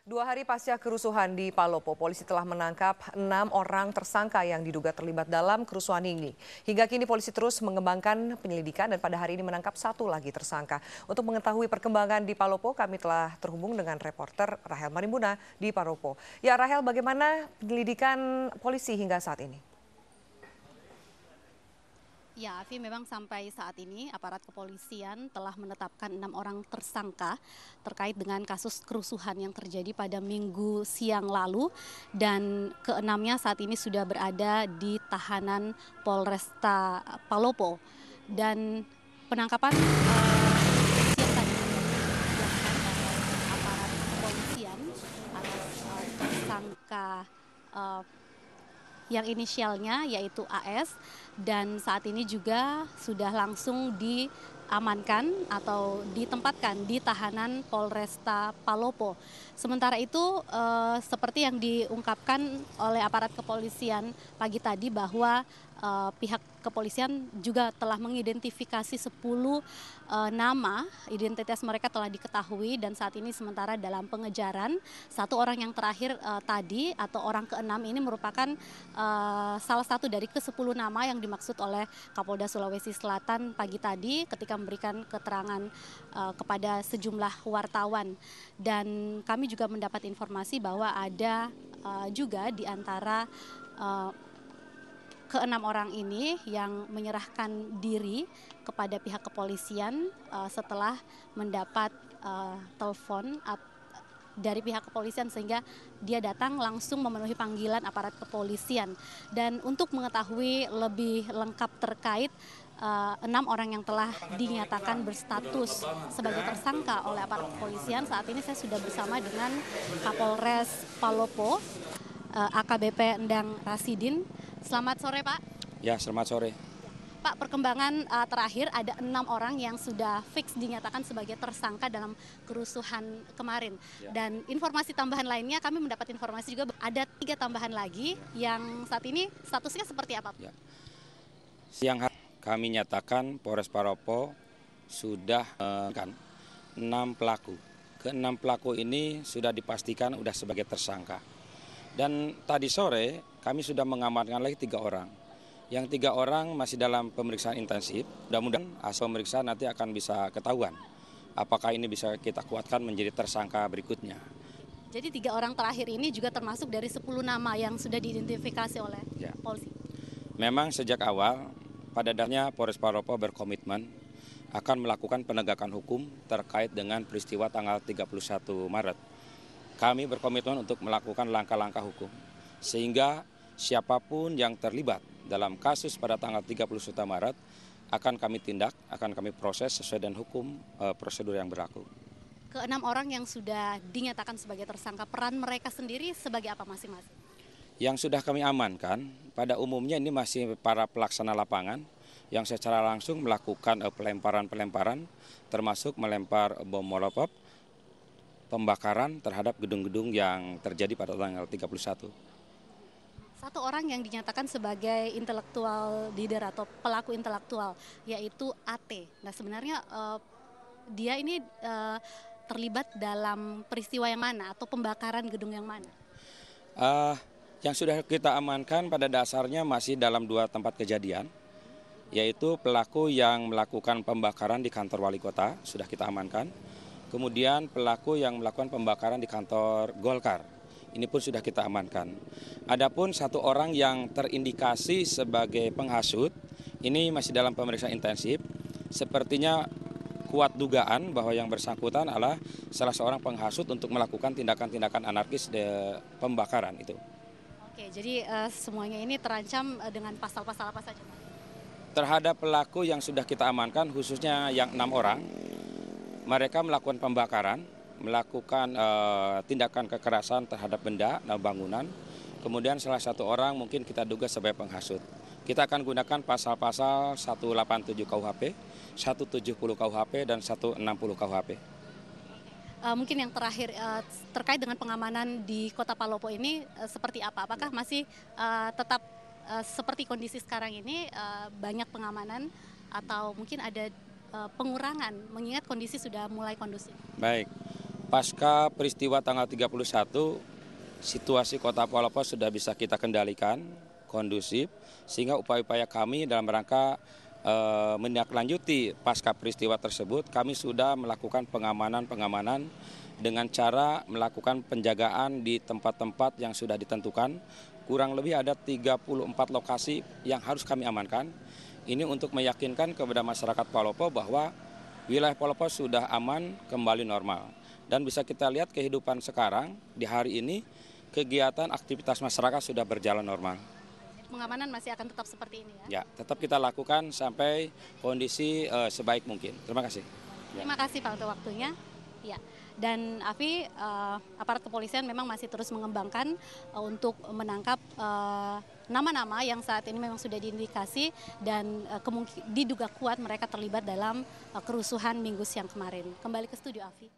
2 hari pasca kerusuhan di Palopo, polisi telah menangkap 6 orang tersangka yang diduga terlibat dalam kerusuhan ini. Hingga kini polisi terus mengembangkan penyelidikan dan pada hari ini menangkap 1 lagi tersangka. Untuk mengetahui perkembangan di Palopo, kami telah terhubung dengan reporter Rahel Marimbuna di Palopo. Ya Rahel, bagaimana penyelidikan polisi hingga saat ini? Ya, Afi, memang sampai saat ini aparat kepolisian telah menetapkan 6 orang tersangka terkait dengan kasus kerusuhan yang terjadi pada Minggu siang lalu, dan keenamnya saat ini sudah berada di tahanan Polresta Palopo. Dan penangkapan siang tadi dilakukan oleh aparat kepolisian atas tersangka yang inisialnya yaitu AS, dan saat ini juga sudah langsung diamankan atau ditempatkan di tahanan Polresta Palopo. Sementara itu seperti yang diungkapkan oleh aparat kepolisian pagi tadi bahwa pihak kepolisian juga telah mengidentifikasi 10 nama, identitas mereka telah diketahui dan saat ini sementara dalam pengejaran. 1 orang yang terakhir tadi atau orang ke-6 ini merupakan salah satu dari ke-10 nama yang dimaksud oleh Kapolda Sulawesi Selatan pagi tadi ketika memberikan keterangan kepada sejumlah wartawan. Dan kami juga mendapat informasi bahwa ada juga di antara ke-6 orang ini yang menyerahkan diri kepada pihak kepolisian setelah mendapat telepon dari pihak kepolisian sehingga dia datang langsung memenuhi panggilan aparat kepolisian. Dan untuk mengetahui lebih lengkap terkait 6 orang yang telah dinyatakan berstatus sebagai tersangka oleh aparat kepolisian, saat ini saya sudah bersama dengan Kapolres Palopo, AKBP Endang Rasidin. Selamat sore, Pak. Ya, selamat sore. Pak, perkembangan terakhir ada 6 orang yang sudah fix dinyatakan sebagai tersangka dalam kerusuhan kemarin. Ya. Dan informasi tambahan lainnya, kami mendapat informasi juga ada 3 tambahan lagi yang saat ini statusnya seperti apa? Ya. Siang hari kami nyatakan Polres Palopo sudah mengamankan 6 pelaku. Ke-6 pelaku ini sudah dipastikan sudah sebagai tersangka. Dan tadi sore kami sudah mengamankan lagi 3 orang. Yang 3 orang masih dalam pemeriksaan intensif. Mudah-mudahan hasil pemeriksaan nanti akan bisa ketahuan apakah ini bisa kita kuatkan menjadi tersangka berikutnya. Jadi 3 orang terakhir ini juga termasuk dari 10 nama yang sudah diidentifikasi oleh polisi. Memang sejak awal pada dasarnya Polres Palopo berkomitmen akan melakukan penegakan hukum terkait dengan peristiwa tanggal 31 Maret. Kami berkomitmen untuk melakukan langkah-langkah hukum sehingga siapapun yang terlibat dalam kasus pada tanggal 31 Maret akan kami tindak, akan kami proses sesuai dengan hukum prosedur yang berlaku. Ke-6 orang yang sudah dinyatakan sebagai tersangka, peran mereka sendiri sebagai apa masing-masing? Yang sudah kami amankan pada umumnya ini masih para pelaksana lapangan yang secara langsung melakukan pelemparan-pelemparan termasuk melempar bom molotov, pembakaran terhadap gedung-gedung yang terjadi pada tanggal 31. 1 orang yang dinyatakan sebagai intelektual leader atau pelaku intelektual yaitu AT. Nah, sebenarnya dia ini terlibat dalam peristiwa yang mana atau pembakaran gedung yang mana? Yang sudah kita amankan pada dasarnya masih dalam 2 tempat kejadian, yaitu pelaku yang melakukan pembakaran di kantor wali kota sudah kita amankan. Kemudian pelaku yang melakukan pembakaran di kantor Golkar, ini pun sudah kita amankan. Adapun 1 orang yang terindikasi sebagai penghasut, ini masih dalam pemeriksaan intensif. Sepertinya kuat dugaan bahwa yang bersangkutan adalah salah seorang penghasut untuk melakukan tindakan-tindakan anarkis pembakaran itu. Oke, jadi semuanya ini terancam dengan pasal-pasal apa saja? Terhadap pelaku yang sudah kita amankan, khususnya yang 6 orang, mereka melakukan pembakaran, melakukan tindakan kekerasan terhadap benda, bangunan. Kemudian salah 1 orang mungkin kita duga sebagai penghasut. Kita akan gunakan pasal-pasal 187 KUHP, 170 KUHP, dan 160 KUHP. Mungkin yang terakhir terkait dengan pengamanan di Kota Palopo ini seperti apa? Apakah masih tetap seperti kondisi sekarang ini banyak pengamanan atau mungkin ada pengurangan mengingat kondisi sudah mulai kondusif? Baik, Pasca peristiwa tanggal 31, situasi Kota Palopo sudah bisa kita kendalikan, kondusif, sehingga upaya-upaya kami dalam rangka menindaklanjuti pasca peristiwa tersebut, kami sudah melakukan pengamanan dengan cara melakukan penjagaan di tempat-tempat yang sudah ditentukan. Kurang lebih ada 34 lokasi yang harus kami amankan. Ini untuk meyakinkan kepada masyarakat Palopo bahwa wilayah Palopo sudah aman, kembali normal. Dan bisa kita lihat kehidupan sekarang di hari ini, kegiatan aktivitas masyarakat sudah berjalan normal. Pengamanan masih akan tetap seperti ini ya? Ya, tetap kita lakukan sampai kondisi sebaik mungkin. Terima kasih. Terima kasih Pak untuk waktunya. Ya. Dan Afi, aparat kepolisian memang masih terus mengembangkan untuk menangkap nama-nama yang saat ini memang sudah diindikasi dan diduga kuat mereka terlibat dalam kerusuhan Minggu siang kemarin. Kembali ke studio Afi.